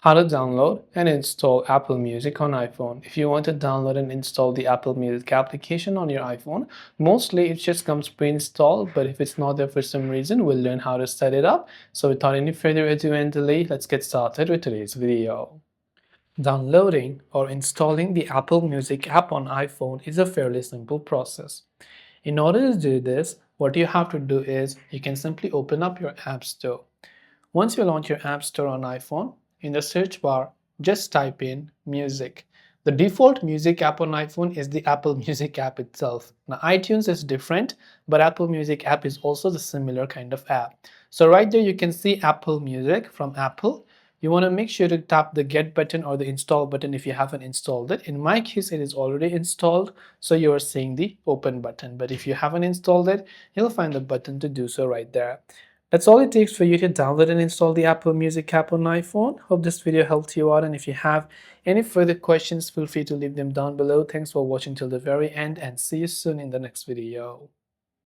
How to download and install Apple Music on iPhone. If you want to download and install the Apple Music application on your iPhone, mostly it just comes pre-installed, but if it's not there for some reason, we'll learn how to set it up. So without any further ado and delay, let's get started with today's video. Downloading or installing the Apple Music app on iPhone is a fairly simple process. In order to do this, what you have to do is you can simply open up your App Store. Once you launch your App Store on iPhone, in the search bar, just type in Music. The default music app on iPhone is the Apple Music app itself. Now, iTunes is different, but Apple Music app is also the similar kind of app. So right there, you can see Apple Music from Apple. You want to make sure to tap the Get button or the Install button if you haven't installed it. In my case, it is already installed, so you are seeing the Open button. But if you haven't installed it, you'll find the button to do so right there. That's all it takes for you to download and install the Apple Music app on iPhone. Hope this video helped you out, and if you have any further questions, feel free to leave them down below. Thanks for watching till the very end, and see you soon in the next video.